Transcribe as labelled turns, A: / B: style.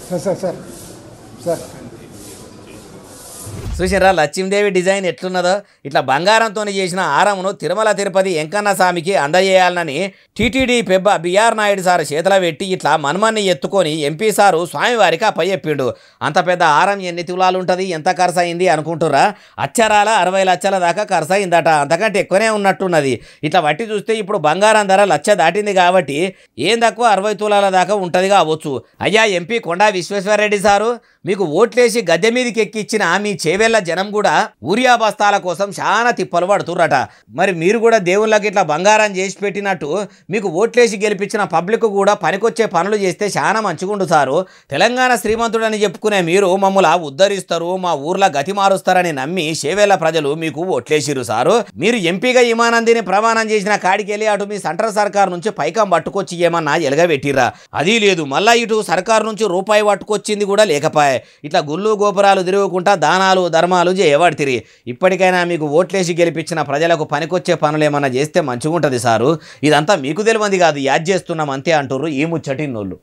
A: Sir sir sir sir
B: చూసినరా Lakshmidevi design ఎట్లున్నదో ఇట్లా బంగారంతో చేసిన హారమును తిరుమల తిరుపతి వెంకన్న స్వామికి అందజేయాలని టీటీడీ పెబ్బ బిఆర్ నాయుడు సార్ చేతిలో పెట్టి ఇట్లా మన్మన్ని ఎత్తుకొని ఎంపీ సారు స్వామివారికి అప్పచెప్పిండు. అంత పెద్ద హారం ఎన్ని తులాలు ఉంటుంది, ఎంత ఖర్చు అయింది అనుకుంటురా? అచ్చరాల 60 లక్షల దాకా ఖర్చు అయిందట. అంతకంటే ఎక్కువనే ఉన్నట్టున్నది. ఇట్లా బట్టి చూస్తే ఇప్పుడు బంగారం ధర 1,00,000 దాటింది కాబట్టి ఏం తక్కువ 60 తులాల దాకా ఉంటుంది కావచ్చు. అయ్యా ఎంపీ కొండా విశ్వేశ్వరరెడ్డి సారు, మీకు ఓట్లేసి గద్దె మీదకి ఎక్కిచ్చిన మీ చేవెళ్ళ జనం కూడా ఊరియా బస్తాల కోసం చాలా తిప్పలు పడుతుర్రట. మరి మీరు కూడా దేవుళ్ళకి ఇట్లా బంగారం చేసి పెట్టినట్టు మీకు ఓట్లేసి గెలిపించిన పబ్లిక్ కూడా పనికొచ్చే పనులు చేస్తే చాలా మంచిగుండు సారు. తెలంగాణ శ్రీమంతుడని చెప్పుకునే మీరు మమ్మల్ని ఉద్ధరిస్తారు, మా ఊర్లో గతి మారుస్తారని నమ్మి చేవెళ్ళ ప్రజలు మీకు ఓట్లేసిరు సారు. మీరు ఎంపీగా ఇమానందిని ప్రమాణం చేసిన కాడికి వెళ్ళి అటు మీ సెంట్రల్ సర్కార్ నుంచి పైకం పట్టుకొచ్చి ఏమన్నా ఎలగబెట్టిరా? అది లేదు. మళ్ళా ఇటు సర్కారు నుంచి రూపాయి పట్టుకొచ్చింది కూడా లేకపోయే. ఇట్లా గుళ్ళు గోపురాలు తిరుగుకుంటా దానాలు ధర్మాలు చేయబడితిరి. ఇప్పటికైనా మీకు ఓట్లేసి గెలిపించిన ప్రజలకు పనికొచ్చే పనులు ఏమన్నా చేస్తే మంచిగుంటది సారు. ఇదంతా మీకు తెలియంది కాదు, యాద్ చేస్తున్నాం అంతే అంటుర్రు ఈ ముచ్చటిన్నోళ్ళు.